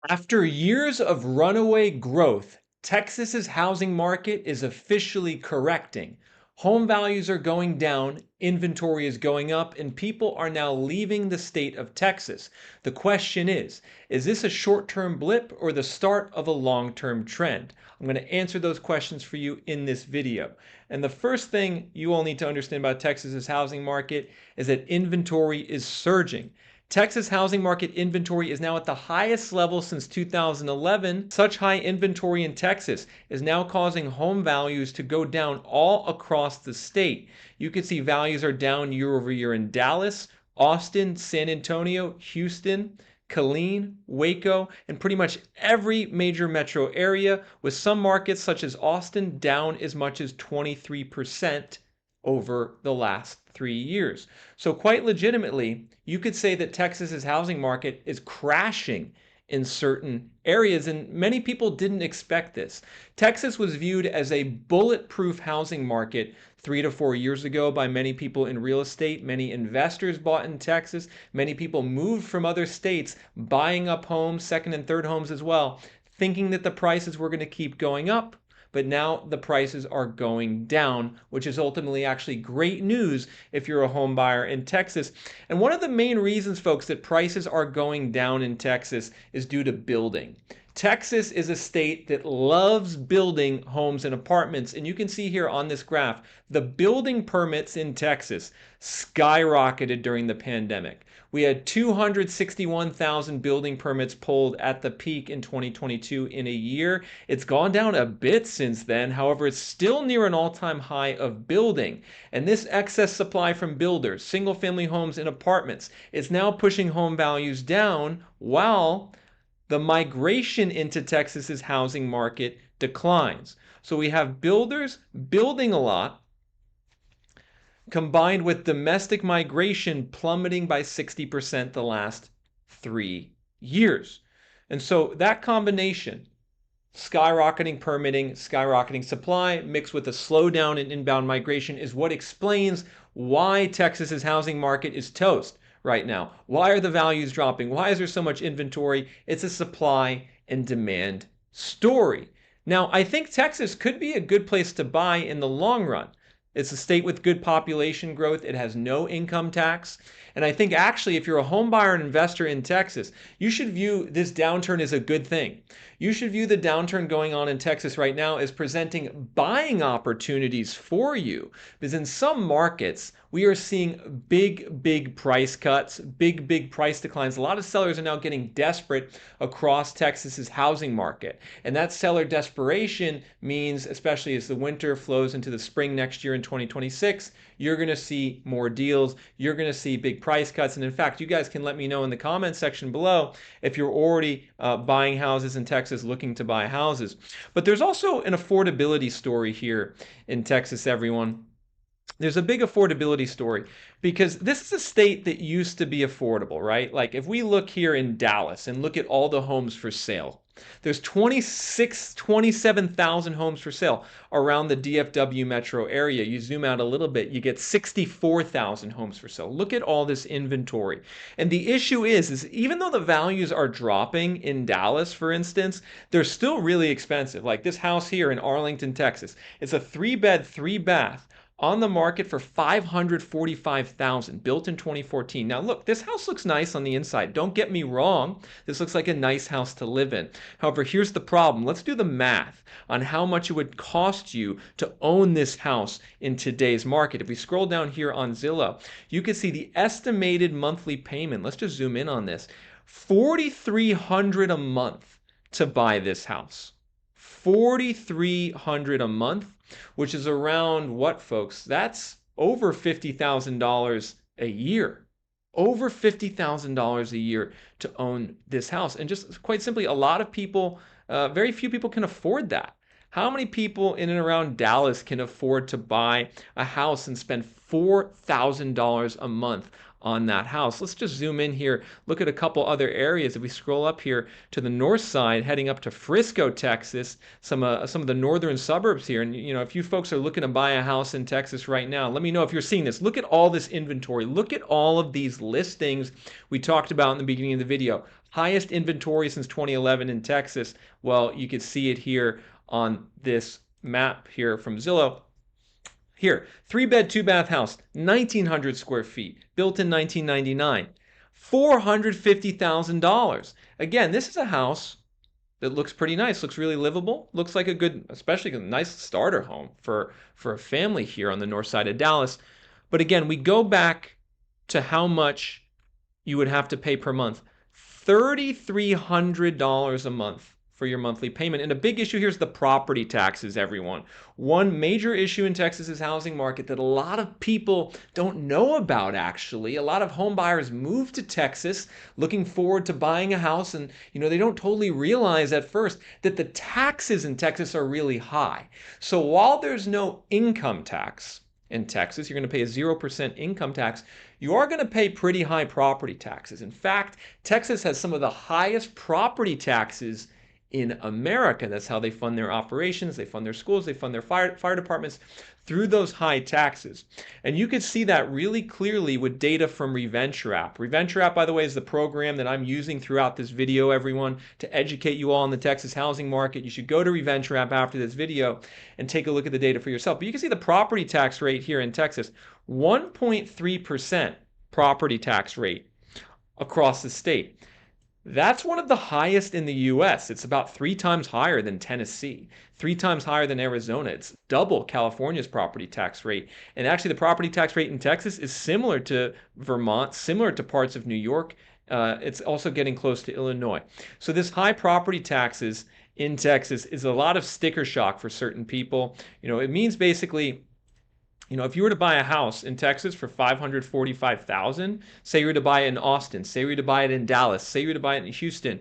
After years of runaway growth, Texas's housing market is officially correcting. Home values are going down, inventory is going up, and people are now leaving the state of Texas. The question is this a short-term blip or the start of a long-term trend? I'm going to answer those questions for you in this video. And the first thing you all need to understand about Texas's housing market is that inventory is surging. Texas housing market inventory is now at the highest level since 2011. Such high inventory in Texas is now causing home values to go down all across the state. You can see values are down year over year in Dallas, Austin, San Antonio, Houston, Killeen, Waco, and pretty much every major metro area, with some markets such as Austin down as much as 23% over the last 3 years. So quite legitimately, you could say that Texas's housing market is crashing in certain areas, and many people didn't expect this. Texas was viewed as a bulletproof housing market 3 to 4 years ago by many people in real estate. Many investors bought in Texas. Many people moved from other states, buying up homes, second and third homes as well, thinking that the prices were going to keep going up. But now the prices are going down, which is ultimately actually great news if you're a home buyer in Texas. And one of the main reasons, folks, that prices are going down in Texas is due to building. Texas is a state that loves building homes and apartments. And you can see here on this graph, the building permits in Texas skyrocketed during the pandemic. We had 261,000 building permits pulled at the peak in 2022 in a year. It's gone down a bit since then. However, it's still near an all-time high of building. And this excess supply from builders, single-family homes and apartments, is now pushing home values down while the migration into Texas's housing market declines. So we have builders building a lot, combined with domestic migration plummeting by 60% the last 3 years. And so that combination, skyrocketing permitting, skyrocketing supply, mixed with a slowdown in inbound migration, is what explains why Texas's housing market is toast right now. Why are the values dropping? Why is there so much inventory? It's a supply and demand story. Now, I think Texas could be a good place to buy in the long run. It's a state with good population growth. It has no income tax. And I think actually, if you're a home buyer and investor in Texas, you should view this downturn as a good thing. You should view the downturn going on in Texas right now as presenting buying opportunities for you. Because in some markets, we are seeing big price cuts, big price declines. A lot of sellers are now getting desperate across Texas's housing market. And that seller desperation means, especially as the winter flows into the spring next year in 2026, you're going to see more deals. You're going to see big price cuts. And in fact, you guys can let me know in the comments section below if you're already buying houses in Texas, looking to buy houses. But there's also an affordability story here in Texas, everyone. There's a big affordability story because this is a state that used to be affordable, right? Like if we look here in Dallas and look at all the homes for sale, there's 27,000 homes for sale around the DFW metro area. You zoom out a little bit, you get 64,000 homes for sale. Look at all this inventory. And the issue is even though the values are dropping in Dallas, for instance, they're still really expensive. Like this house here in Arlington, Texas, it's a 3-bed, 3-bath. On the market for $545,000, built in 2014. Now look, this house looks nice on the inside. Don't get me wrong. This looks like a nice house to live in. However, here's the problem. Let's do the math on how much it would cost you to own this house in today's market. If we scroll down here on Zillow, you can see the estimated monthly payment. Let's just zoom in on this. $4,300 a month to buy this house. $4,300 a month, which is around what, folks? That's over $50,000 a year. Over $50,000 a year to own this house. And just quite simply, a lot of people, very few people can afford that. How many people in and around Dallas can afford to buy a house and spend $4,000 a month on that house? Let's just zoom in here, look at a couple other areas. If we scroll up here to the north side, heading up to Frisco, Texas, some of the northern suburbs here. And you know, if you folks are looking to buy a house in Texas right now, let me know if you're seeing this. Look at all this inventory. Look at all of these listings we talked about in the beginning of the video. Highest inventory since 2011 in Texas. Well, you can see it here on this map here from Zillow. Here, 3-bed, 2-bath house, 1,900 square feet, built in 1999, $450,000. Again, this is a house that looks pretty nice, looks really livable, looks like a good, especially a nice starter home for a family here on the north side of Dallas. But again, we go back to how much you would have to pay per month. $3,300 a month for your monthly payment. And a big issue here is the property taxes, everyone. One major issue in Texas's housing market that a lot of people don't know about, actually. A lot of home buyers move to Texas looking forward to buying a house, and they don't totally realize at first that the taxes in Texas are really high. So while there's no income tax in Texas, you're going to pay a 0% income tax, you are going to pay pretty high property taxes. In fact, Texas has some of the highest property taxes in America. That's how they fund their operations, they fund their schools, they fund their fire departments through those high taxes. And you could see that really clearly with data from Reventure app. Reventure app, by the way, is the program that I'm using throughout this video, everyone, to educate you all on the Texas housing market. You should go to Reventure app after this video and take a look at the data for yourself. But you can see the property tax rate here in Texas, 1.3% property tax rate across the state. That's one of the highest in the US. It's about 3 times higher than Tennessee, 3 times higher than Arizona. It's double California's property tax rate. And actually, the property tax rate in Texas is similar to Vermont, similar to parts of New York. It's also getting close to Illinois. So this high property taxes in Texas is a lot of sticker shock for certain people. It means basically, if you were to buy a house in Texas for $545,000, say you were to buy it in Austin, say you were to buy it in Dallas, say you were to buy it in Houston,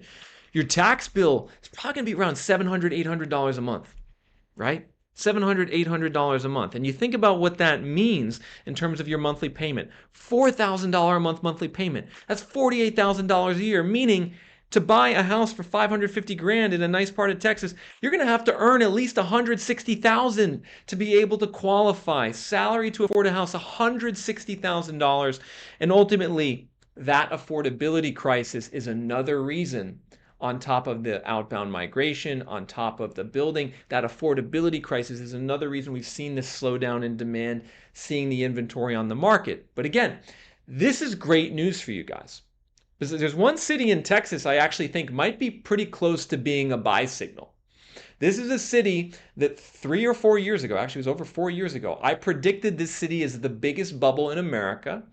your tax bill is probably going to be around $700, $800 a month, right? $700, $800 a month. And you think about what that means in terms of your monthly payment. $4,000 a month monthly payment. That's $48,000 a year, meaning to buy a house for $550,000 in a nice part of Texas, you're going to have to earn at least $160,000 to be able to qualify. Salary to afford a house, $160,000. And ultimately, that affordability crisis is another reason, on top of the outbound migration, on top of the building, that affordability crisis is another reason we've seen this slowdown in demand, seeing the inventory on the market. But again, this is great news for you guys. There's one city in Texas I actually think might be pretty close to being a buy signal. This is a city that 3 or 4 years ago, actually it was over 4 years ago, I predicted this city as the biggest bubble in America.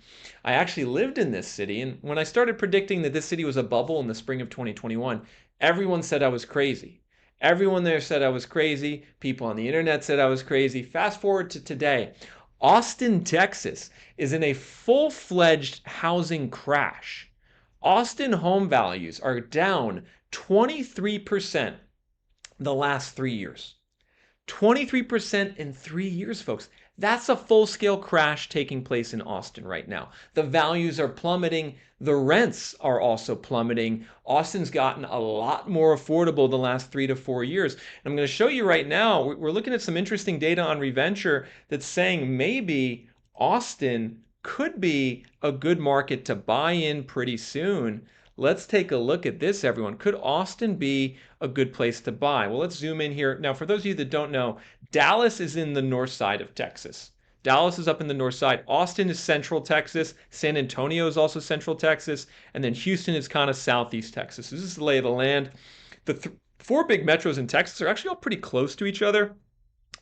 I actually lived in this city, and when I started predicting that this city was a bubble in the spring of 2021, everyone said I was crazy. Everyone there said I was crazy. People on the internet said I was crazy. Fast forward to today. Austin, Texas is in a full-fledged housing crash. Austin home values are down 23% the last 3 years. 23% in 3 years, folks. That's a full-scale crash taking place in Austin right now. The values are plummeting. The rents are also plummeting. Austin's gotten a lot more affordable the last 3 to 4 years. And I'm going to show you right now, we're looking at some interesting data on Reventure that's saying maybe Austin could be a good market to buy in pretty soon. Let's take a look at this, everyone. Could Austin be a good place to buy? Well, let's zoom in here. Now, for those of you that don't know, Dallas is in the north side of Texas. Dallas is up in the north side. Austin is central Texas. San Antonio is also central Texas. And then Houston is kind of southeast Texas. So this is the lay of the land. The 4 big metros in Texas are actually all pretty close to each other.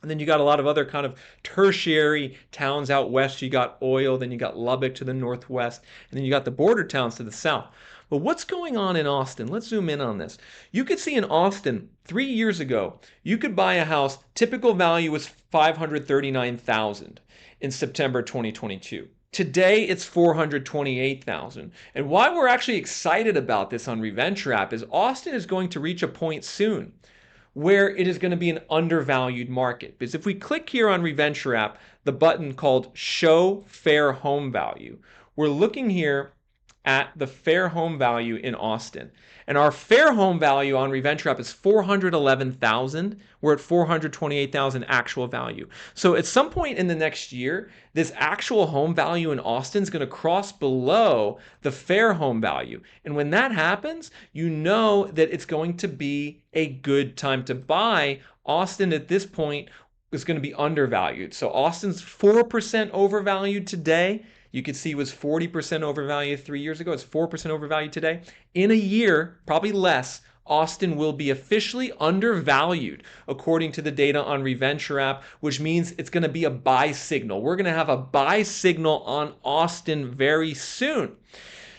And then you got a lot of other kind of tertiary towns out west. You got oil, then you got Lubbock to the northwest, and then you got the border towns to the south. But what's going on in Austin? Let's zoom in on this. You could see in Austin 3 years ago, you could buy a house, typical value was $539,000 in September 2022. Today, it's $428,000. And why we're actually excited about this on Reventure app is Austin is going to reach a point soon where it is going to be an undervalued market. Because if we click here on Reventure app, the button called Show Fair Home Value, we're looking here at the fair home value in Austin. And our fair home value on Reventure app is 411,000. We're at 428,000 actual value. So at some point in the next year, this actual home value in Austin is going to cross below the fair home value. And when that happens, you know that it's going to be a good time to buy. Austin at this point is going to be undervalued. So Austin's 4% overvalued today. You could see it was 40% overvalued 3 years ago. It's 4% overvalued today. In a year, probably less, Austin will be officially undervalued according to the data on Reventure app, which means it's going to be a buy signal. We're going to have a buy signal on Austin very soon.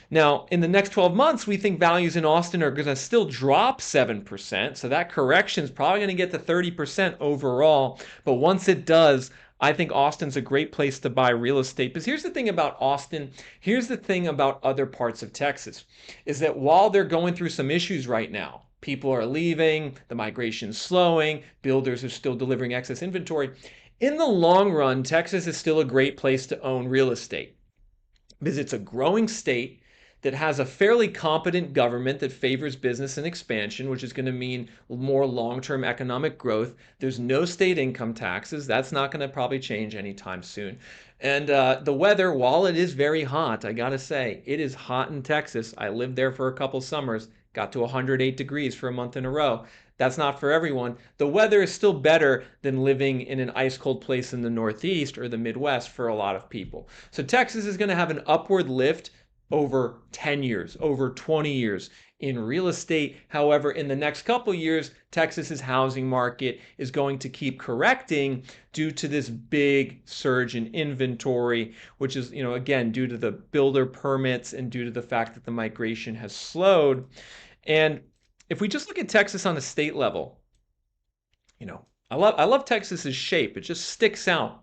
Now, in the next 12 months, we think values in Austin are going to still drop 7%. So that correction is probably going to get to 30% overall. But once it does, I think Austin's a great place to buy real estate. Because here's the thing about Austin, here's the thing about other parts of Texas, is that while they're going through some issues right now, people are leaving, the migration's slowing, builders are still delivering excess inventory. In the long run, Texas is still a great place to own real estate because it's a growing state that has a fairly competent government that favors business and expansion, which is going to mean more long-term economic growth. There's no state income taxes. That's not going to probably change anytime soon. And the weather, while it is very hot, I got to say, it is hot in Texas. I lived there for a couple summers, got to 108 degrees for a month in a row. That's not for everyone. The weather is still better than living in an ice cold place in the Northeast or the Midwest for a lot of people. So Texas is going to have an upward lift over 10 years, over 20 years in real estate. However, in the next couple years, Texas's housing market is going to keep correcting due to this big surge in inventory, which is, again, due to the builder permits and due to the fact that the migration has slowed. And if we just look at Texas on a state level, I love Texas's shape. It just sticks out.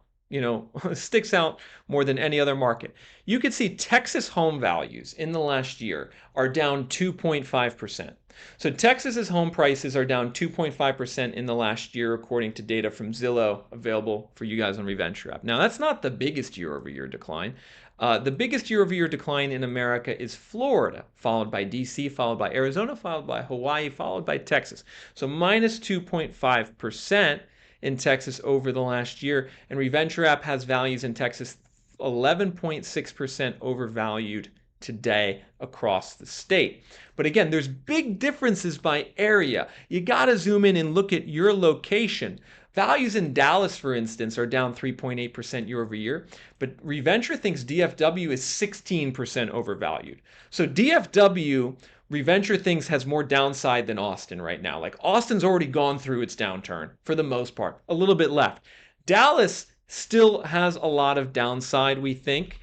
Sticks out more than any other market. You could see Texas home values in the last year are down 2.5%. So Texas's home prices are down 2.5% in the last year, according to data from Zillow, available for you guys on Reventure app. Now, that's not the biggest year-over-year decline. The biggest year-over-year decline in America is Florida, followed by DC, followed by Arizona, followed by Hawaii, followed by Texas. So minus 2.5% in Texas over the last year. And Reventure app has values in Texas 11.6% overvalued today across the state. But again, there's big differences by area. You got to zoom in and look at your location. Values in Dallas, for instance, are down 3.8% year over year, but Reventure thinks DFW is 16% overvalued. So DFW, Reventure thinks, has more downside than Austin right now. Like Austin's already gone through its downturn for the most part, a little bit left. Dallas still has a lot of downside, we think.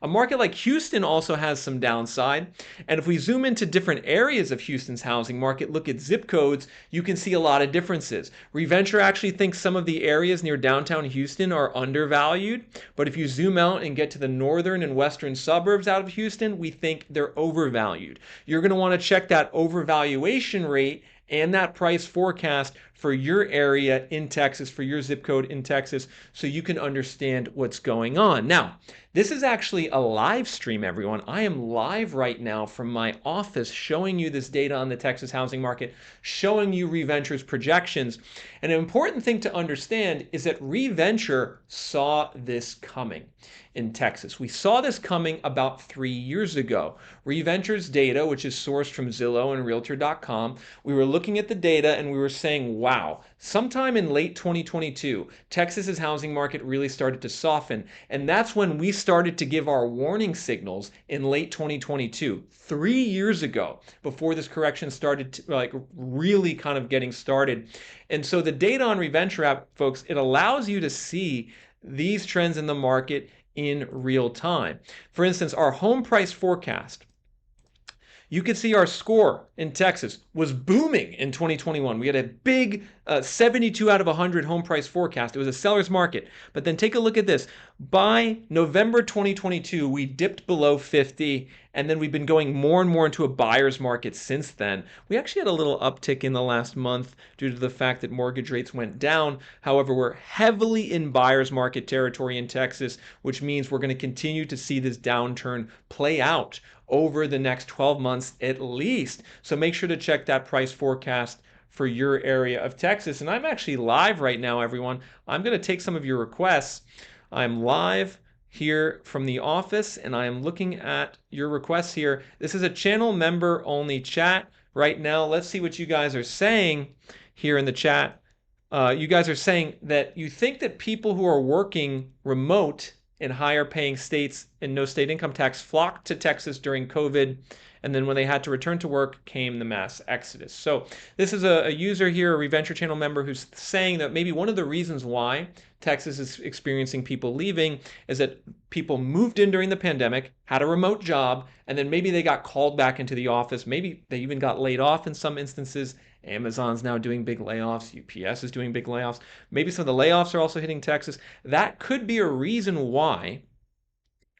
A market like Houston also has some downside. And if we zoom into different areas of Houston's housing market, look at zip codes, you can see a lot of differences. Reventure actually thinks some of the areas near downtown Houston are undervalued. But if you zoom out and get to the northern and western suburbs out of Houston, we think they're overvalued. You're going to want to check that overvaluation rate and that price forecast for your area in Texas, for your zip code in Texas, so you can understand what's going on. Now, this is actually a live stream, everyone. I am live right now from my office showing you this data on the Texas housing market, showing you Reventure's projections. And an important thing to understand is that Reventure saw this coming in Texas. We saw this coming about 3 years ago. Reventure's data, which is sourced from Zillow and Realtor.com, we were looking at the data and we were saying, wow, sometime in late 2022, Texas's housing market really started to soften. And that's when we started to give our warning signals in late 2022, 3 years ago, before this correction started to, really kind of getting started. And so the data on Reventure app, folks, it allows you to see these trends in the market in real time. For instance, our home price forecast, you could see our score in Texas was booming in 2021. We had a big 72 out of 100 home price forecast. It was a seller's market. But then take a look at this. By November 2022, we dipped below 50, and then we've been going more and more into a buyer's market since then. We actually had a little uptick in the last month due to the fact that mortgage rates went down. However, we're heavily in buyer's market territory in Texas, which means we're going to continue to see this downturn play out over the next 12 months at least. So make sure to check that price forecast for your area of Texas. And I'm actually live right now, everyone. I'm going to take some of your requests. I'm live here from the office and I am looking at your requests here. This is a channel member only chat right now. Let's see what you guys are saying here in the chat. You guys are saying that you think that people who are working remote in higher paying states and no state income tax flocked to Texas during COVID. And then when they had to return to work came the mass exodus. So this is a user here, a Reventure channel member, who's saying that maybe one of the reasons why Texas is experiencing people leaving is that people moved in during the pandemic, had a remote job, and then maybe they got called back into the office. Maybe they even got laid off in some instances. Amazon's now doing big layoffs. UPS is doing big layoffs. Maybe some of the layoffs are also hitting Texas. That could be a reason why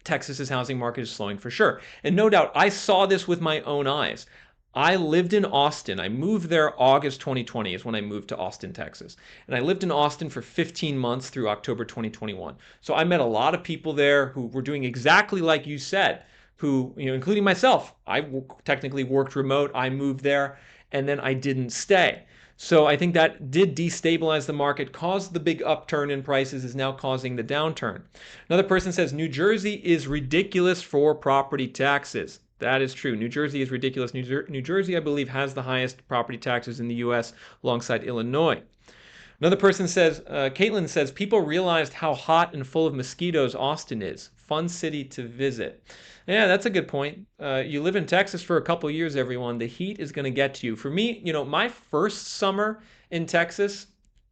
Texas's housing market is slowing for sure. And no doubt, I saw this with my own eyes. I lived in Austin. I moved there August 2020 is when I moved to Austin, Texas. And I lived in Austin for 15 months through October 2021. So I met a lot of people there who were doing exactly like you said, who, including myself. I technically worked remote. I moved there and then I didn't stay. So I think that did destabilize the market, caused the big upturn in prices, is now causing the downturn. Another person says New Jersey is ridiculous for property taxes. That is true. New Jersey is ridiculous. New Jersey, I believe, has the highest property taxes in the U.S. alongside Illinois. Another person says, Caitlin says, people realized how hot and full of mosquitoes Austin is. Fun city to visit. Yeah, that's a good point. You live in Texas for a couple years, everyone. The heat is going to get to you. For me, my first summer in Texas,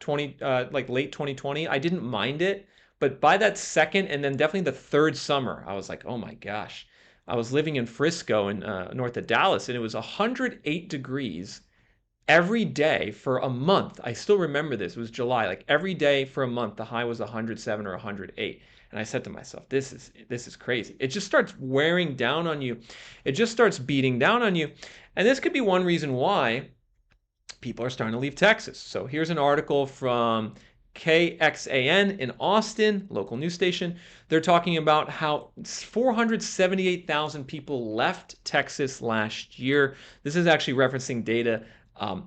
like late 2020, I didn't mind it. But by that second and then definitely the third summer, I was like, oh my gosh. I was living in Frisco in north of Dallas, and it was 108 degrees every day for a month. I still remember this. It was July. Like every day for a month, the high was 107 or 108. And I said to myself, this is crazy. It just starts wearing down on you. It just starts beating down on you. And this could be one reason why people are starting to leave Texas. So here's an article from KXAN in Austin, local news station. They're talking about how 478,000 people left Texas last year. This is actually referencing data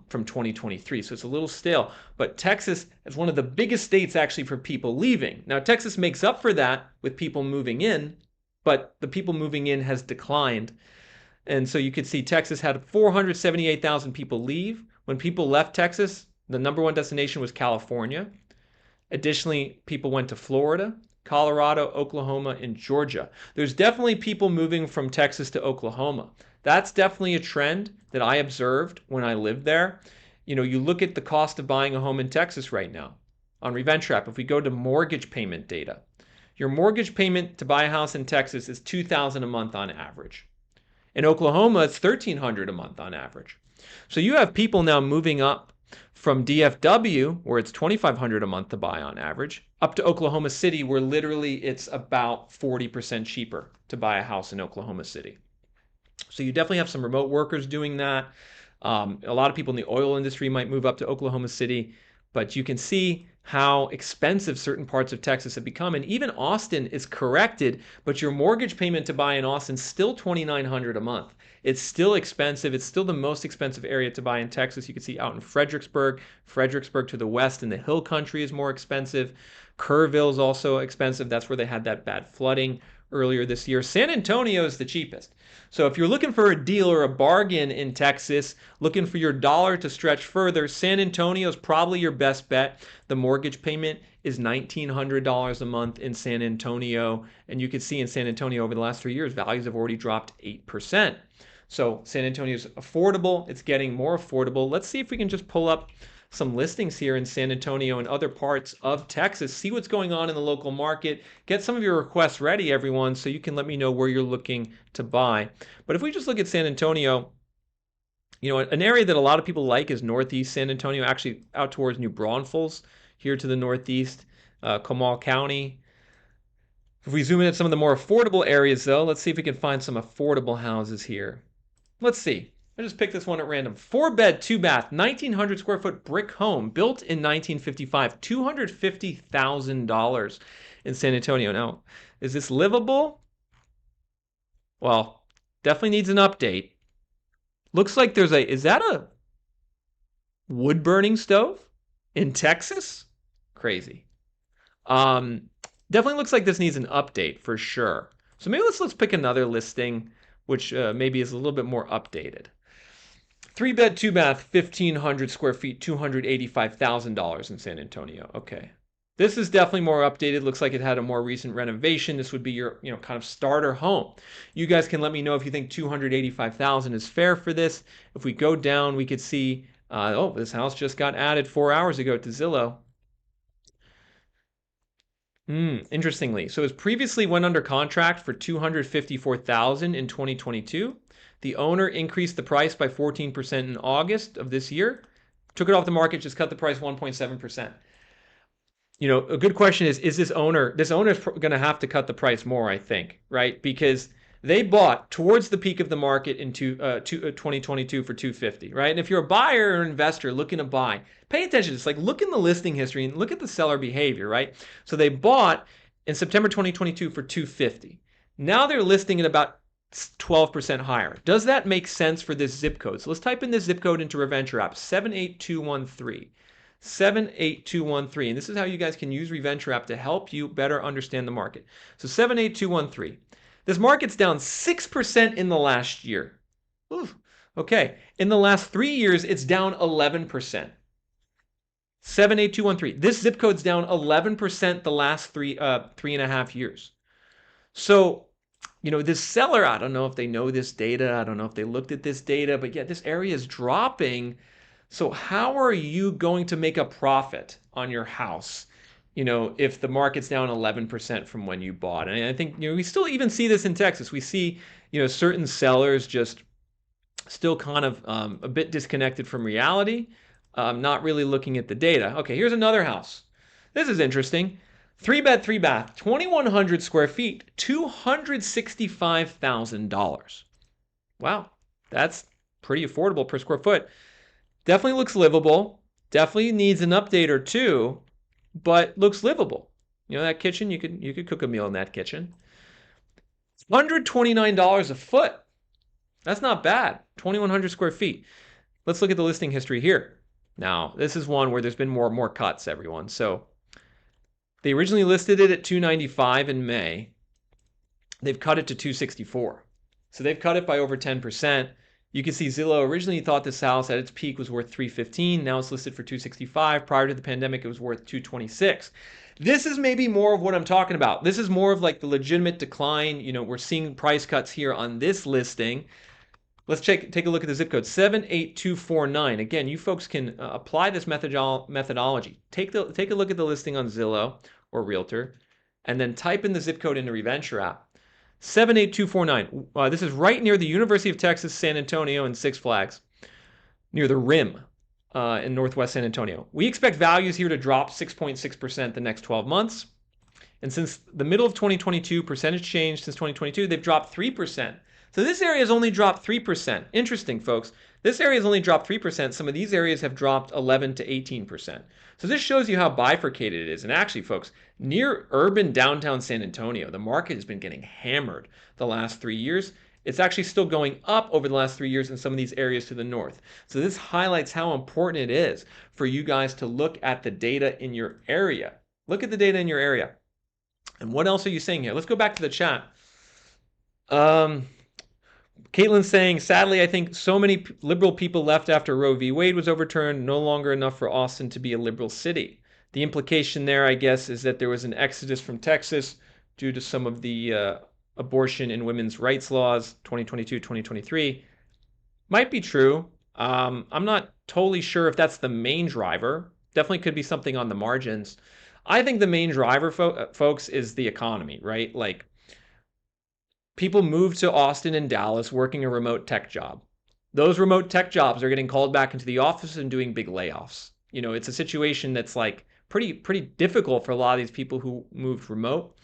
from 2023, so it's a little stale. But Texas is one of the biggest states actually for people leaving. Now, Texas makes up for that with people moving in, but the people moving in has declined. And so you could see Texas had 478,000 people leave. When people left Texas, the number one destination was California. Additionally, people went to Florida, Colorado, Oklahoma, and Georgia. There's definitely people moving from Texas to Oklahoma. That's definitely a trend that I observed when I lived there. You look at the cost of buying a home in Texas right now. On Reventure app, if we go to mortgage payment data, your mortgage payment to buy a house in Texas is $2,000 a month on average. In Oklahoma, it's $1,300 a month on average. So you have people now moving up from DFW, where it's $2,500 a month to buy on average, up to Oklahoma City, where literally it's about 40% cheaper to buy a house in Oklahoma City. So you definitely have some remote workers doing that. A lot of people in the oil industry might move up to Oklahoma City, but you can see how expensive certain parts of Texas have become. And even Austin is corrected, but your mortgage payment to buy in Austin is still $2,900 a month. It's still expensive. It's still the most expensive area to buy in Texas. You can see out in Fredericksburg to the west in the Hill Country is more expensive. Kerrville is also expensive. That's where they had that bad flooding earlier this year. San Antonio is the cheapest. So if you're looking for a deal or a bargain in Texas, looking for your dollar to stretch further, San Antonio is probably your best bet. The mortgage payment is $1,900 a month in San Antonio. And you can see in San Antonio over the last 3 years, values have already dropped 8%. So San Antonio is affordable. It's getting more affordable. Let's see if we can just pull up some listings here in San Antonio and other parts of Texas. See what's going on in the local market. Get some of your requests ready, everyone, so you can let me know where you're looking to buy. But if we just look at San Antonio, an area that a lot of people like is Northeast San Antonio, actually out towards New Braunfels, here to the northeast, Comal County. If we zoom in at some of the more affordable areas, though, let's see if we can find some affordable houses here. Let's see. I just picked this one at random. 4-bed, 2-bath, 1,900 square foot brick home built in 1955, $250,000 in San Antonio. Now, is this livable? Well, Definitely needs an update. Looks like there's is that a wood burning stove in Texas? Crazy. Um, Definitely looks like this needs an update for sure. So maybe let's pick another listing, which maybe is a little bit more updated. 3 bed, 2 bath, 1,500 square feet, $285,000 in San Antonio. Okay. This is definitely more updated. Looks like it had a more recent renovation. This would be your, kind of starter home. You guys can let me know if you think 285,000 is fair for this. If we go down, we could see, oh, this house just got added 4 hours ago to Zillow. Interestingly, so it was previously went under contract for 254,000 in 2022. The owner increased the price by 14% in August of this year. Took it off the market, just cut the price 1.7%. A good question is this owner's going to have to cut the price more, I think, right? Because they bought towards the peak of the market in 2022 for 250, right? And if you're a buyer or investor looking to buy, pay attention to this. Like, look in the listing history and look at the seller behavior, right? So they bought in September 2022 for 250. Now they're listing at about 12% higher. Does that make sense for this zip code? So let's type in this zip code into Reventure app, 78213. 78213. And this is how you guys can use Reventure app to help you better understand the market. So 78213. This market's down 6% in the last year. Ooh, okay. In the last 3 years, it's down 11%. 78213. This zip code's down 11% the last 3.5 years. So, this seller, I don't know if they know this data. I don't know if they looked at this data, but yeah, this area is dropping. So how are you going to make a profit on your house, if the market's down 11% from when you bought? And I think, we still even see this in Texas. We see, certain sellers just still kind of a bit disconnected from reality, not really looking at the data. Okay, here's another house. This is interesting. 3 bed, 3 bath, 2,100 square feet, $265,000. Wow, that's pretty affordable per square foot. Definitely looks livable. Definitely needs an update or two, but looks livable. That kitchen, you could cook a meal in that kitchen. $129 a foot. That's not bad. 2,100 square feet. Let's look at the listing history here. Now, this is one where there's been more cuts, everyone. So they originally listed it at 295 in May. They've cut it to 264. So they've cut it by over 10%. You can see Zillow originally thought this house at its peak was worth 315. Now it's listed for 265. Prior to the pandemic, it was worth 226. This is maybe more of what I'm talking about. This is more of like the legitimate decline. We're seeing price cuts here on this listing. Let's take a look at the zip code, 78249. Again, you folks can apply this methodology. Take a look at the listing on Zillow or Realtor, and then type in the zip code into Reventure app. 78249. This is right near the University of Texas, San Antonio, and Six Flags, near the Rim in Northwest San Antonio. We expect values here to drop 6.6% the next 12 months. And since the middle of 2022, percentage change since 2022, they've dropped 3%. So this area has only dropped 3%. Interesting, folks. This area has only dropped 3%. Some of these areas have dropped 11 to 18%. So this shows you how bifurcated it is. And actually, folks, near urban downtown San Antonio, the market has been getting hammered the last 3 years. It's actually still going up over the last 3 years in some of these areas to the north. So this highlights how important it is for you guys to look at the data in your area. Look at the data in your area. And what else are you saying here? Let's go back to the chat. Caitlin's saying, sadly, I think so many liberal people left after Roe v. Wade was overturned, no longer enough for Austin to be a liberal city. The implication there, I guess, is that there was an exodus from Texas due to some of the abortion and women's rights laws, 2022, 2023. Might be true. I'm not totally sure if that's the main driver. Definitely could be something on the margins. I think the main driver, folks, is the economy, right? Like, people move to Austin and Dallas working a remote tech job. Those remote tech jobs are getting called back into the office and doing big layoffs. It's a situation that's like pretty difficult for a lot of these people who moved remote.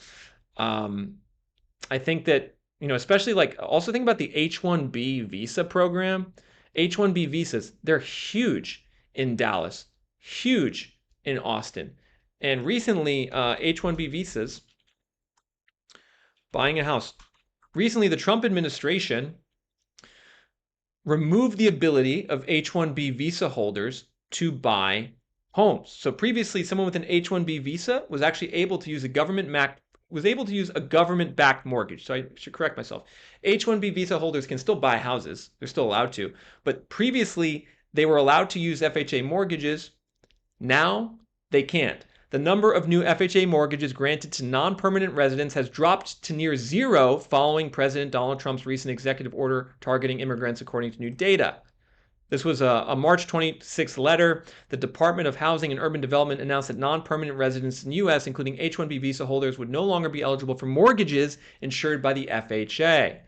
I think that, especially like, also think about the H-1B visa program. H-1B visas, they're huge in Dallas, huge in Austin. And recently, H-1B visas, buying a house. Recently, the Trump administration remove the ability of H-1B visa holders to buy homes. So previously, someone with an H-1B visa was actually able to use a government-backed mortgage. So I should correct myself. H-1B visa holders can still buy houses. They're still allowed to. But previously, they were allowed to use FHA mortgages. Now they can't. The number of new FHA mortgages granted to non-permanent residents has dropped to near zero following President Donald Trump's recent executive order targeting immigrants, according to new data. This was a March 26th letter. The Department of Housing and Urban Development announced that non-permanent residents in the U.S., including H-1B visa holders, would no longer be eligible for mortgages insured by the FHA.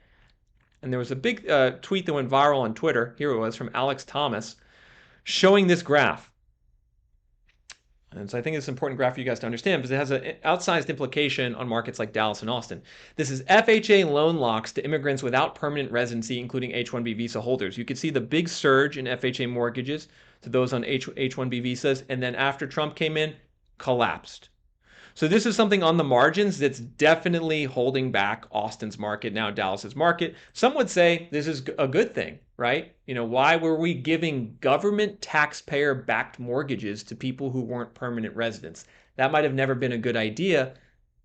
And there was a big tweet that went viral on Twitter. Here it was from Alex Thomas showing this graph. And so I think it's an important graph for you guys to understand because it has an outsized implication on markets like Dallas and Austin. This is FHA loan locks to immigrants without permanent residency, including H-1B visa holders. You can see the big surge in FHA mortgages to those on H-1B visas, and then after Trump came in, collapsed. So this is something on the margins that's definitely holding back Austin's market, now Dallas's market. Some would say this is a good thing, right? Why were we giving government taxpayer-backed mortgages to people who weren't permanent residents? That might have never been a good idea.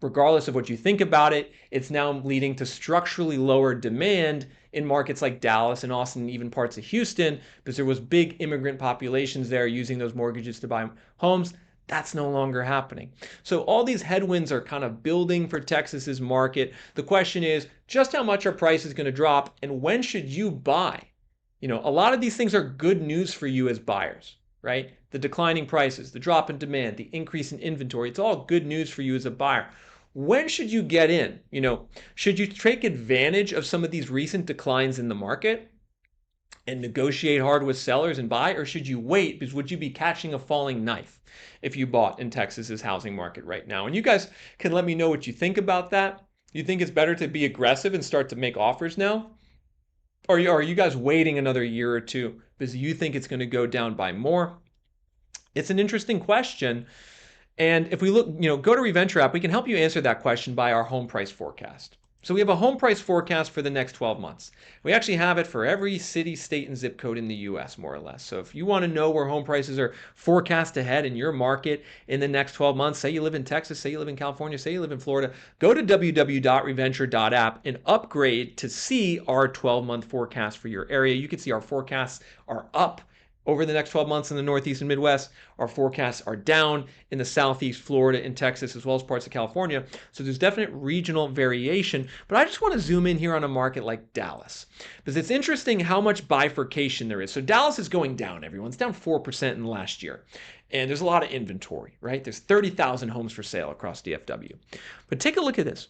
Regardless of what you think about it, it's now leading to structurally lower demand in markets like Dallas and Austin and even parts of Houston because there was big immigrant populations there using those mortgages to buy homes. That's no longer happening. So all these headwinds are kind of building for Texas's market. The question is, just how much are prices going to drop and when should you buy? A lot of these things are good news for you as buyers, right? The declining prices, the drop in demand, the increase in inventory, it's all good news for you as a buyer. When should you get in? Should you take advantage of some of these recent declines in the market and negotiate hard with sellers and buy, or should you wait because would you be catching a falling knife if you bought in Texas's housing market right now? And you guys can let me know what you think about that. You think it's better to be aggressive and start to make offers now? Or are you guys waiting another year or two because you think it's going to go down by more? It's an interesting question. And if we look, go to Reventure app, we can help you answer that question by our home price forecast. So we have a home price forecast for the next 12 months. We actually have it for every city, state, and zip code in the US, more or less. So if you want to know where home prices are forecast ahead in your market in the next 12 months, say you live in Texas, say you live in California, say you live in Florida, go to www.reventure.app and upgrade to see our 12-month forecast for your area. You can see our forecasts are up over the next 12 months in the Northeast and Midwest. Our forecasts are down in the Southeast, Florida, and Texas, as well as parts of California. So there's definite regional variation. But I just want to zoom in here on a market like Dallas, because it's interesting how much bifurcation there is. So Dallas is going down, everyone. It's down 4% in the last year. And there's a lot of inventory, right? There's 30,000 homes for sale across DFW. But take a look at this.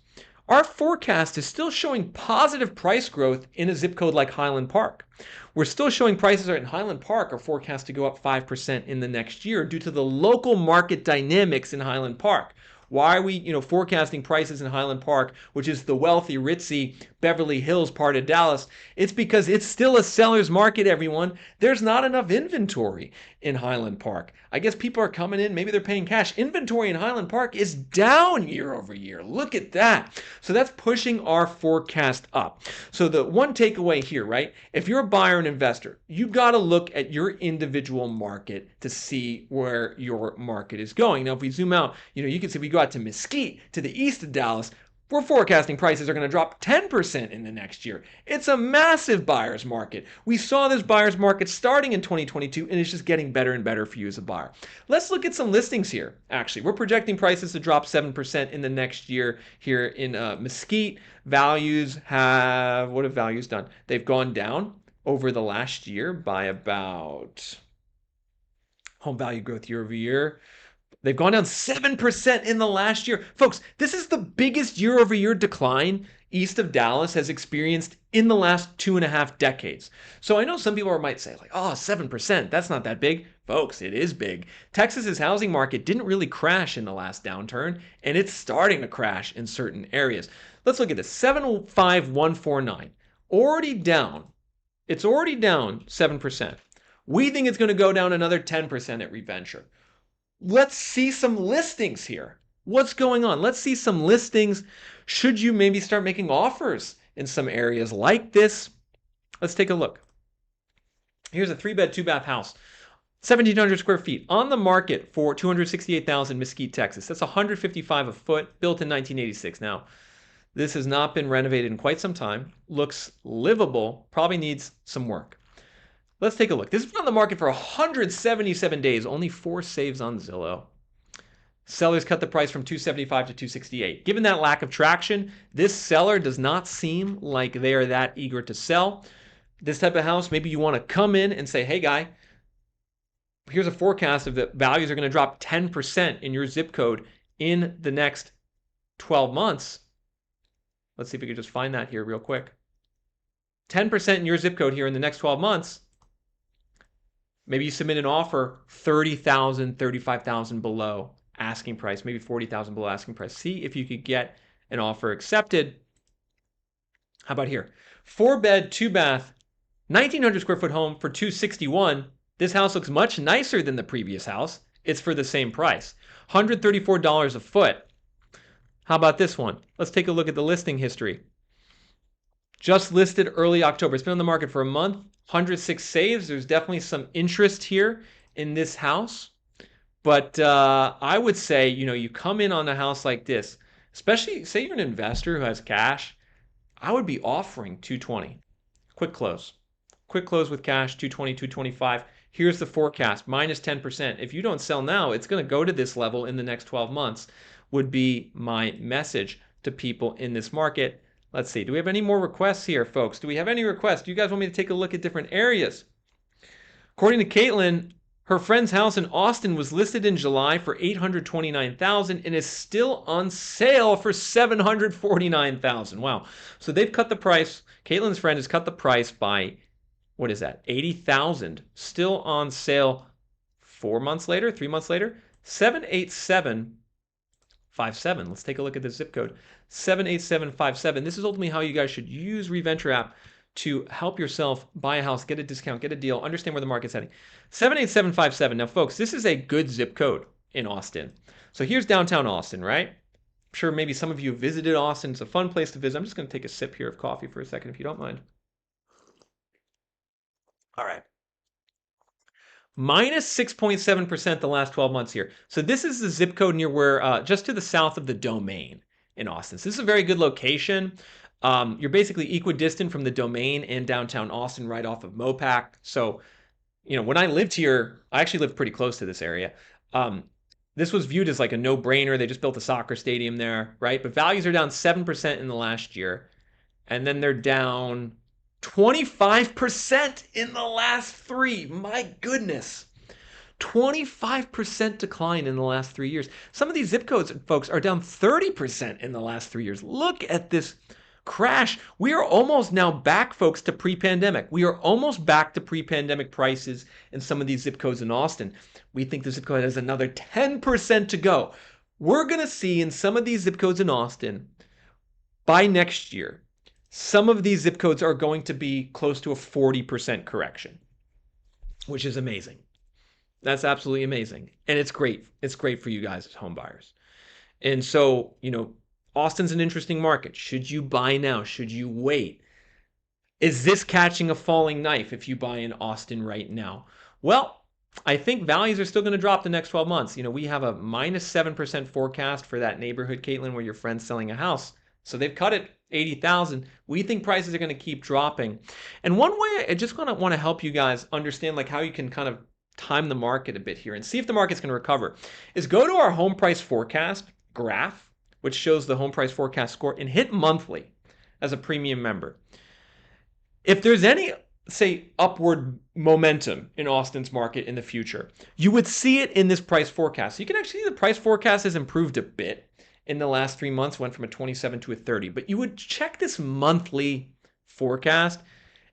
Our forecast is still showing positive price growth in a zip code like Highland Park. We're still showing prices in Highland Park are forecast to go up 5% in the next year due to the local market dynamics in Highland Park. Why are we, forecasting prices in Highland Park, which is the wealthy, ritzy Beverly Hills part of Dallas? It's because it's still a seller's market, everyone. There's not enough inventory in Highland Park. I guess people are coming in, maybe they're paying cash. Inventory in Highland Park is down year over year. Look at that. So that's pushing our forecast up. So the one takeaway here, right? If you're a buyer and investor, you've got to look at your individual market to see where your market is going. Now, if we zoom out, you can see we go out to Mesquite, to the east of Dallas. We're forecasting prices are going to drop 10% in the next year. It's a massive buyer's market. We saw this buyer's market starting in 2022, and it's just getting better and better for you as a buyer. Let's look at some listings here, actually. We're projecting prices to drop 7% in the next year here in Mesquite. What have values done? They've gone down over the last year by about home value growth year over year. They've gone down 7% in the last year. Folks, this is the biggest year-over-year decline east of Dallas has experienced in the last 2.5 decades. So I know some people might say, 7%, that's not that big. Folks, it is big. Texas's housing market didn't really crash in the last downturn, and it's starting to crash in certain areas. Let's look at this, 75149, already down. It's already down 7%. We think it's going to go down another 10% at Reventure. Let's see some listings here. What's going on? Let's see some listings. Should you maybe start making offers in some areas like this? Let's take a look. Here's a 3-bed, 2-bath house. 1,700 square feet on the market for $268,000, Mesquite, Texas. That's $155 a foot, built in 1986. Now, this has not been renovated in quite some time. Looks livable, probably needs some work. Let's take a look. This has been on the market for 177 days, only 4 saves on Zillow. Sellers cut the price from $275 to $268. Given that lack of traction, this seller does not seem like they are that eager to sell. This type of house, maybe you want to come in and say, hey guy, here's a forecast of the values are going to drop 10% in your zip code in the next 12 months. Let's see if we can just find that here real quick. 10% in your zip code here in the next 12 months. Maybe you submit an offer 30,000, 35,000 below asking price, maybe 40,000 below asking price. See if you could get an offer accepted. How about here? 4-bed, 2-bath, 1,900 square foot home for $261. This house looks much nicer than the previous house. It's for the same price. $134 a foot. How about this one? Let's take a look at the listing history. Just listed early October. It's been on the market for a month. 106 saves. There's definitely some interest here in this house. But I would say, you come in on a house like this, especially say you're an investor who has cash, I would be offering 220. Quick close. Quick close with cash, 220, 225. Here's the forecast, minus 10%. If you don't sell now, it's going to go to this level in the next 12 months, would be my message to people in this market. Let's see. Do we have any more requests here, folks? Do we have any requests? Do you guys want me to take a look at different areas? According to Caitlin, her friend's house in Austin was listed in July for $829,000 and is still on sale for $749,000. Wow. So they've cut the price. Caitlin's friend has cut the price by, what is that, $80,000. Still on sale 4 months later, 3 months later. 78757. Let's take a look at the zip code. 78757. This is ultimately how you guys should use Reventure app to help yourself buy a house, get a discount, get a deal, understand where the market's heading. 78757. Now, folks, this is a good zip code in Austin. So here's downtown Austin, right? I'm sure maybe some of you visited Austin. It's a fun place to visit. I'm just going to take a sip here of coffee for a second, if you don't mind. All right. Minus 6.7% the last 12 months here. So this is the zip code near where, just to the south of the Domain in Austin. So this is a very good location. You're basically equidistant from the Domain and downtown Austin, right off of Mopac. So, when I lived here, I actually lived pretty close to this area. This was viewed as like a no-brainer. They just built a soccer stadium there, right? But values are down 7% in the last year. And then they're down 25% in the last 3. My goodness. 25% decline in the last 3 years. Some of these zip codes, folks, are down 30% in the last 3 years. Look at this crash. We are almost now back, folks, to pre-pandemic. We are almost back to pre-pandemic prices in some of these zip codes in Austin. We think the zip code has another 10% to go. We're going to see in some of these zip codes in Austin, by next year, some of these zip codes are going to be close to a 40% correction, which is amazing. That's absolutely amazing. And it's great. It's great for you guys as home buyers. And so, Austin's an interesting market. Should you buy now? Should you wait? Is this catching a falling knife if you buy in Austin right now? Well, I think values are still going to drop the next 12 months. We have a minus 7% forecast for that neighborhood, Caitlin, where your friend's selling a house. So they've cut it 80,000. We think prices are going to keep dropping. And one way I just want to help you guys understand like how you can kind of time the market a bit here and see if the market's going to recover is go to our home price forecast graph, which shows the home price forecast score, and hit monthly as a premium member. If there's any, say, upward momentum in Austin's market in the future, you would see it in this price forecast. So you can actually see the price forecast has improved a bit in the last 3 months, went from a 27 to a 30. But you would check this monthly forecast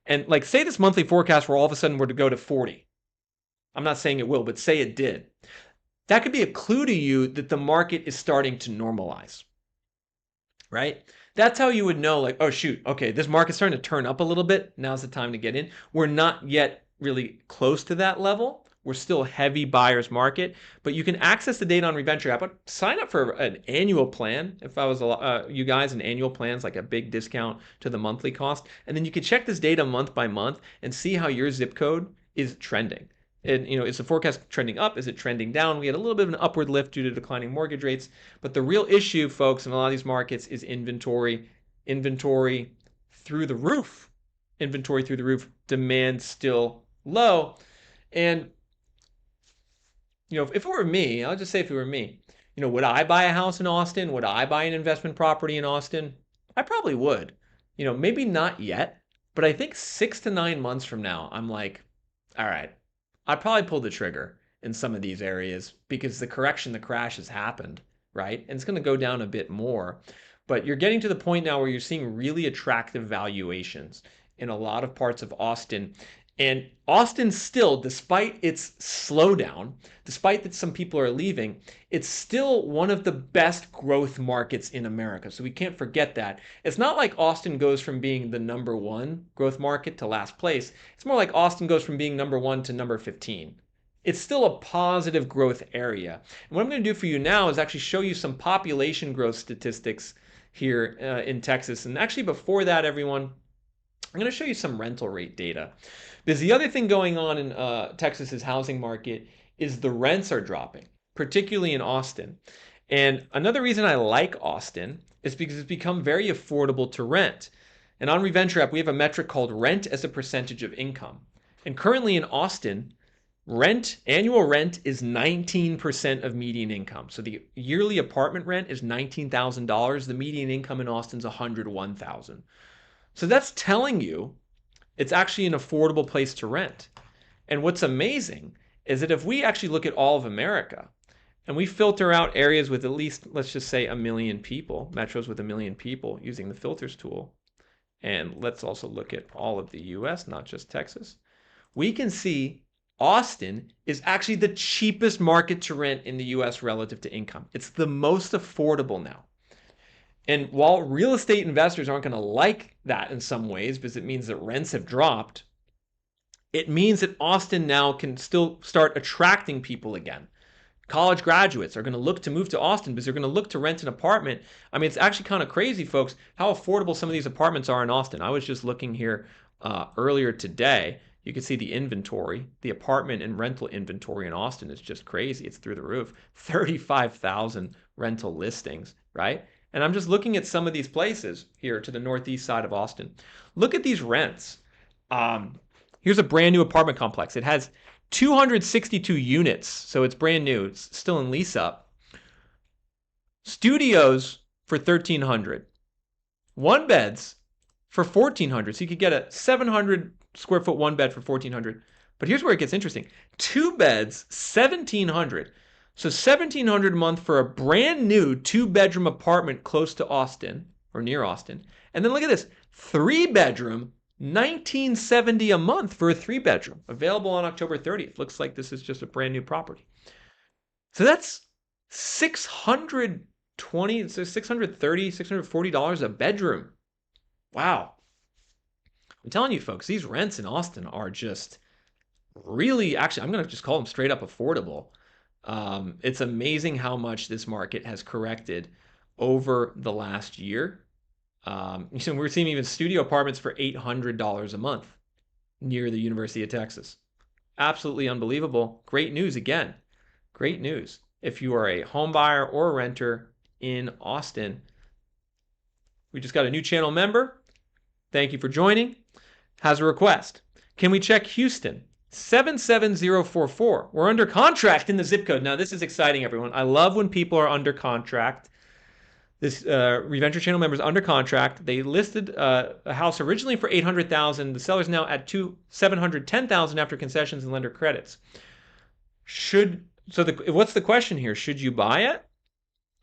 and like say this monthly forecast where all of a sudden were to go to 40. I'm not saying it will, but say it did. That could be a clue to you that the market is starting to normalize, right? That's how you would know like, oh shoot, okay, this market's starting to turn up a little bit. Now's the time to get in. We're not yet really close to that level. We're still a heavy buyer's market, but you can access the data on Reventure app. But sign up for an annual plan. If I was you guys, an annual plan's like a big discount to the monthly cost. And then you can check this data month by month and see how your zip code is trending. And, is the forecast trending up? Is it trending down? We had a little bit of an upward lift due to declining mortgage rates. But the real issue, folks, in a lot of these markets is inventory. Inventory through the roof. Inventory through the roof. Demand still low. And, if it were me, I'll just say if it were me, would I buy a house in Austin? Would I buy an investment property in Austin? I probably would. Maybe not yet, but I think 6 to 9 months from now, I'm like, all right, I'd probably pull the trigger in some of these areas because the correction, the crash has happened, right? And it's going to go down a bit more. But you're getting to the point now where you're seeing really attractive valuations in a lot of parts of Austin. And Austin still, despite its slowdown, despite that some people are leaving, it's still one of the best growth markets in America. So we can't forget that. It's not like Austin goes from being the #1 growth market to last place. It's more like Austin goes from being #1 to number 15. It's still a positive growth area. And what I'm going to do for you now is actually show you some population growth statistics here in Texas. And actually before that, everyone, I'm going to show you some rental rate data. Because the other thing going on in Texas's housing market is the rents are dropping, particularly in Austin. And another reason I like Austin is because it's become very affordable to rent. And on Reventure app, we have a metric called rent as a percentage of income. And currently in Austin, annual rent is 19% of median income. So the yearly apartment rent is $19,000. The median income in Austin is $101,000. So that's telling you it's actually an affordable place to rent. And what's amazing is that if we actually look at all of America and we filter out areas with at least, let's just say, 1 million people, metros with 1 million people using the filters tool, and let's also look at all of the US, not just Texas, we can see Austin is actually the cheapest market to rent in the US relative to income. It's the most affordable now. And while real estate investors aren't going to like that in some ways because it means that rents have dropped, it means that Austin now can still start attracting people again. College graduates are going to look to move to Austin because they're going to look to rent an apartment. I mean, it's actually kind of crazy, folks, how affordable some of these apartments are in Austin. I was just looking here earlier today. You can see the inventory, the apartment and rental inventory in Austin is just crazy. It's through the roof. 35,000 rental listings, right? And I'm just looking at some of these places here to the northeast side of Austin. Look at these rents. Here's a brand new apartment complex. It has 262 units, so it's brand new. It's still in lease up. Studios for $1,300. One beds for $1,400. So you could get a 700 square foot one bed for $1,400. But here's where it gets interesting. Two beds, $1,700. So $1,700 a month for a brand new 2-bedroom apartment close to Austin or near Austin. And then look at this, 3-bedroom, $1,970 a month for a 3-bedroom, available on October 30th. Looks like this is just a brand new property. So that's $630, $640 a bedroom. Wow. I'm telling you, folks, these rents in Austin are just really, actually, I'm going to just call them straight up affordable. It's amazing how much this market has corrected over the last year. So we're seeing even studio apartments for $800 a month near the University of Texas. Absolutely unbelievable. Great news again. Great news. If you are a home buyer or a renter in Austin, we just got a new channel member. Thank you for joining. Has a request. Can we check Houston? 77044. We're under contract in the zip code. Now, this is exciting, everyone. I love when people are under contract. This Reventure channel member is under contract. They listed a house originally for $800,000. The seller's now at $710,000 after concessions and lender credits. What's the question here? Should you buy it?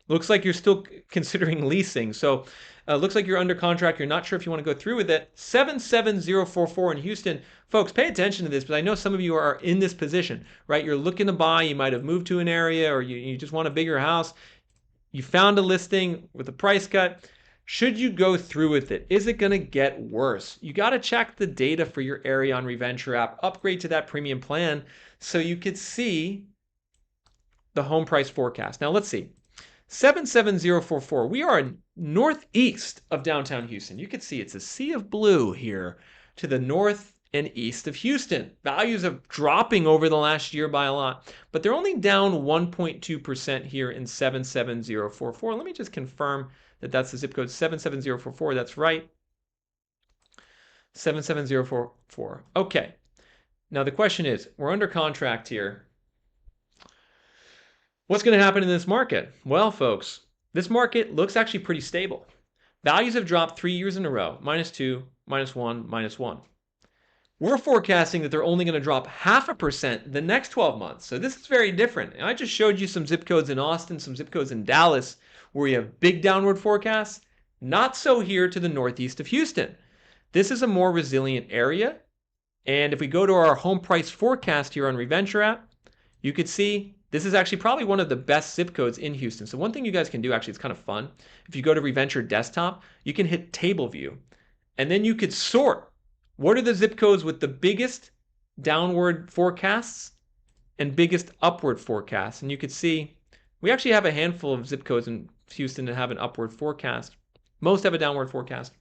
Looks like you're still considering leasing. So looks like you're under contract. You're not sure if you want to go through with it. 77044 in Houston. Folks, pay attention to this, but I know some of you are in this position, right? You're looking to buy. You might have moved to an area or you just want a bigger house. You found a listing with a price cut. Should you go through with it? Is it going to get worse? You got to check the data for your area on Reventure app. Upgrade to that premium plan so you could see the home price forecast. Now, let's see. 77044. We are northeast of downtown Houston. You can see it's a sea of blue here to the north and east of Houston. Values are dropping over the last year by a lot, but they're only down 1.2% here in 77044. Let me just confirm that that's the zip code 77044. That's right. 77044. Okay. Now the question is, we're under contract here. What's going to happen in this market? Well, folks, this market looks actually pretty stable. Values have dropped 3 years in a row, -2, -1, -1. We're forecasting that they're only going to drop 0.5% the next 12 months. So this is very different. And I just showed you some zip codes in Austin, some zip codes in Dallas, where we have big downward forecasts. Not so here to the northeast of Houston. This is a more resilient area. And if we go to our home price forecast here on Reventure app, you could see this is actually probably one of the best zip codes in Houston. So one thing you guys can do, actually, it's kind of fun. If you go to Reventure desktop, you can hit table view. And then you could sort. What are the zip codes with the biggest downward forecasts and biggest upward forecasts? And you could see we actually have a handful of zip codes in Houston that have an upward forecast. Most have a downward forecast.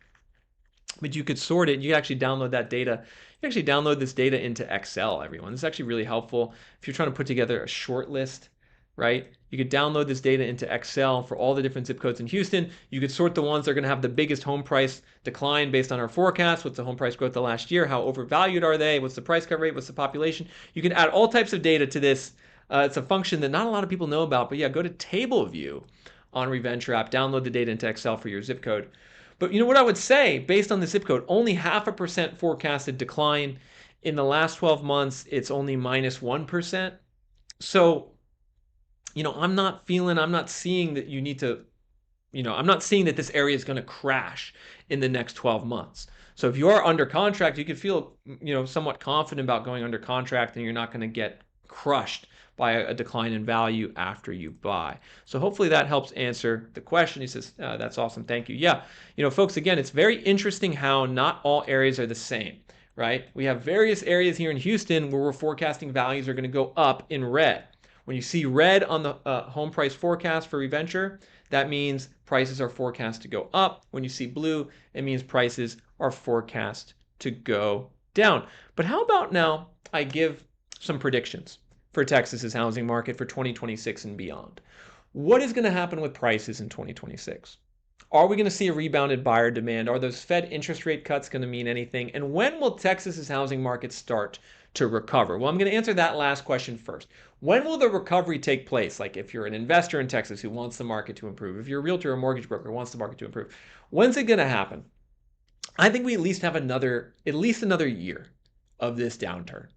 But you could sort it. You can actually download that data. You actually download this data into Excel, everyone. This is actually really helpful if you're trying to put together a short list, right? You could download this data into Excel for all the different zip codes in Houston. You could sort the ones that are going to have the biggest home price decline based on our forecast. What's the home price growth the last year? How overvalued are they? What's the price cover rate? What's the population? You can add all types of data to this. It's a function that not a lot of people know about, but yeah, go to table view on Reventure app, download the data into Excel for your zip code. But you know what I would say, based on the zip code, only 0.5% forecasted decline. In the last 12 months, it's only -1%. So, I'm not seeing that you need to, I'm not seeing that this area is going to crash in the next 12 months. So if you are under contract, you can feel, somewhat confident about going under contract and you're not going to get crushed by a decline in value after you buy. So hopefully that helps answer the question. He says, that's awesome. Thank you. Yeah. Folks, again, it's very interesting how not all areas are the same, right? We have various areas here in Houston where we're forecasting values are going to go up in red. When you see red on the home price forecast for Reventure, that means prices are forecast to go up. When you see blue, it means prices are forecast to go down. But how about now I give some predictions for Texas's housing market for 2026 and beyond. What is going to happen with prices in 2026? Are we going to see a rebounded buyer demand? Are those Fed interest rate cuts going to mean anything? And when will Texas's housing market start to recover? Well, I'm going to answer that last question first. When will the recovery take place? Like if you're an investor in Texas who wants the market to improve, if you're a realtor or mortgage broker who wants the market to improve, when's it going to happen? I think we at least have another year of this downturn,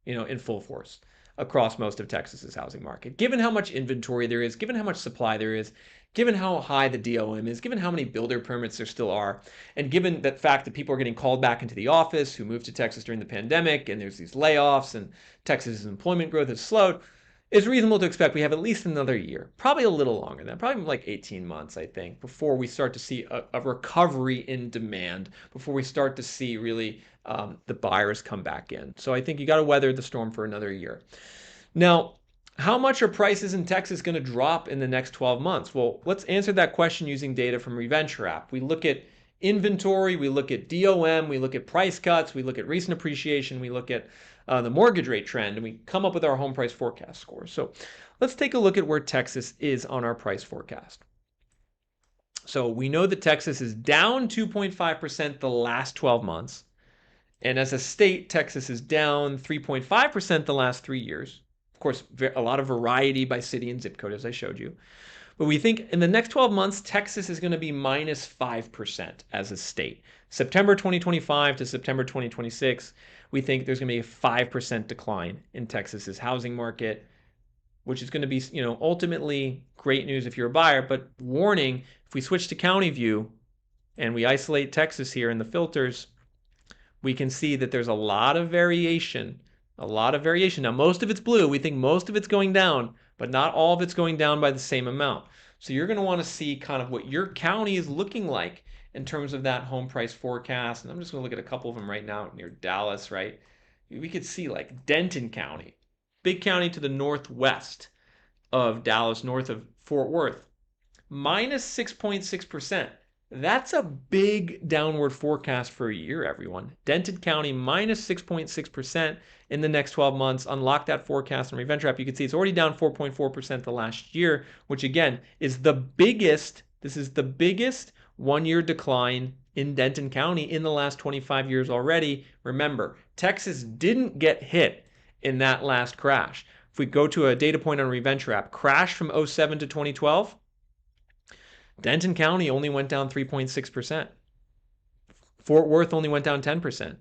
in full force across most of Texas's housing market. Given how much inventory there is, given how much supply there is, given how high the DOM is, given how many builder permits there still are, and given the fact that people are getting called back into the office who moved to Texas during the pandemic, and there's these layoffs, and Texas's employment growth has slowed, it's reasonable to expect we have at least another year, probably a little longer than that, probably like 18 months, I think, before we start to see a recovery in demand, before we start to see really the buyers come back in. So I think you got to weather the storm for another year. Now, how much are prices in Texas going to drop in the next 12 months? Well, let's answer that question using data from Reventure app. We look at inventory, we look at DOM, we look at price cuts, we look at recent appreciation, we look at the mortgage rate trend, and we come up with our home price forecast score. So let's take a look at where Texas is on our price forecast. So we know that Texas is down 2.5% the last 12 months. And as a state, Texas is down 3.5% the last 3 years. Of course, a lot of variety by city and zip code, as I showed you. But we think in the next 12 months, Texas is going to be -5% as a state. September 2025 to September 2026, we think there's going to be a 5% decline in Texas's housing market, which is going to be, ultimately great news if you're a buyer. But warning, if we switch to county view and we isolate Texas here in the filters, we can see that there's a lot of variation. Now, most of it's blue. We think most of it's going down, but not all of it's going down by the same amount. So you're going to want to see kind of what your county is looking like in terms of that home price forecast. And I'm just going to look at a couple of them right now near Dallas, right? We could see like Denton County, big county to the northwest of Dallas, north of Fort Worth, -6.6%. That's a big downward forecast for a year, everyone. Denton County minus 6.6% in the next 12 months. Unlock that forecast on Reventure app. You can see it's already down 4.4% the last year, which again is the biggest, this is the biggest 1-year decline in Denton County in the last 25 years already. Remember, Texas didn't get hit in that last crash. If we go to a data point on Reventure app, crash from 07 to 2012, Denton County only went down 3.6%. Fort Worth only went down 10%.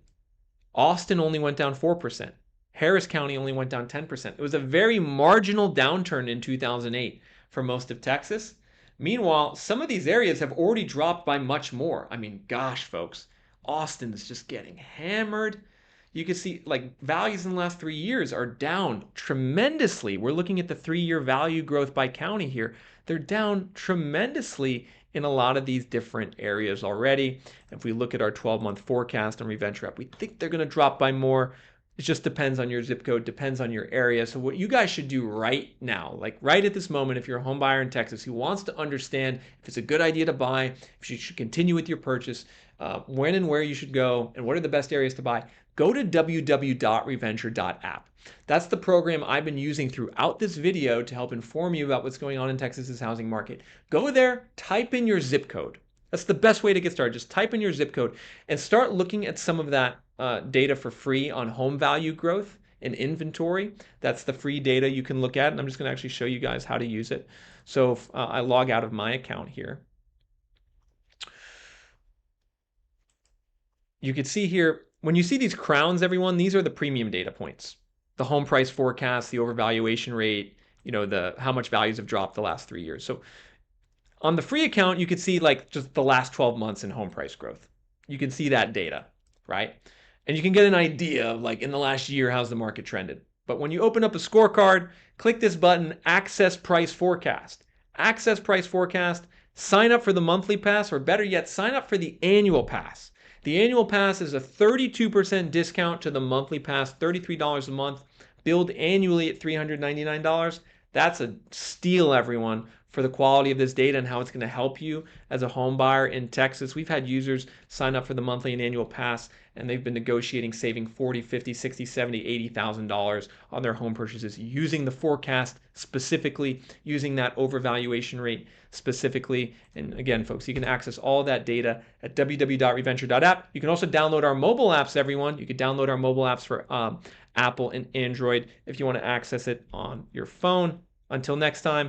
Austin only went down 4%. Harris County only went down 10%. It was a very marginal downturn in 2008 for most of Texas. Meanwhile, some of these areas have already dropped by much more. I mean, gosh, folks, Austin is just getting hammered. You can see like values in the last 3 years are down tremendously. We're looking at the 3-year value growth by county here. They're down tremendously in a lot of these different areas already. If we look at our 12-month forecast on Reventure app, we think they're going to drop by more. It just depends on your zip code, depends on your area. So what you guys should do right now, like right at this moment, if you're a home buyer in Texas who wants to understand if it's a good idea to buy, if you should continue with your purchase, when and where you should go, and what are the best areas to buy, go to www.reventure.app. That's the program I've been using throughout this video to help inform you about what's going on in Texas's housing market. Go there, type in your zip code. That's the best way to get started. Just type in your zip code and start looking at some of that data for free on home value growth and inventory. That's the free data you can look at, and I'm just going to actually show you guys how to use it. So if I log out of my account here, you can see here, when you see these crowns, everyone, these are the premium data points. The home price forecast, the overvaluation rate, how much values have dropped the last 3 years. So on the free account, you can see like just the last 12 months in home price growth. You can see that data, right? And you can get an idea of like in the last year, how's the market trended. But when you open up a scorecard, click this button, Access Price Forecast. Access Price Forecast, sign up for the monthly pass, or better yet, sign up for the annual pass. The annual pass is a 32% discount to the monthly pass, $33 a month, billed annually at $399. That's a steal, everyone, for the quality of this data and how it's going to help you as a home buyer in Texas. We've had users sign up for the monthly and annual pass, and they've been negotiating saving $40, $50, $60, $70, $80,000 on their home purchases using the forecast specifically, using that overvaluation rate specifically. And again, folks, you can access all that data at www.reventure.app. You can also download our mobile apps, everyone. You can download our mobile apps for Apple and Android if you want to access it on your phone. Until next time.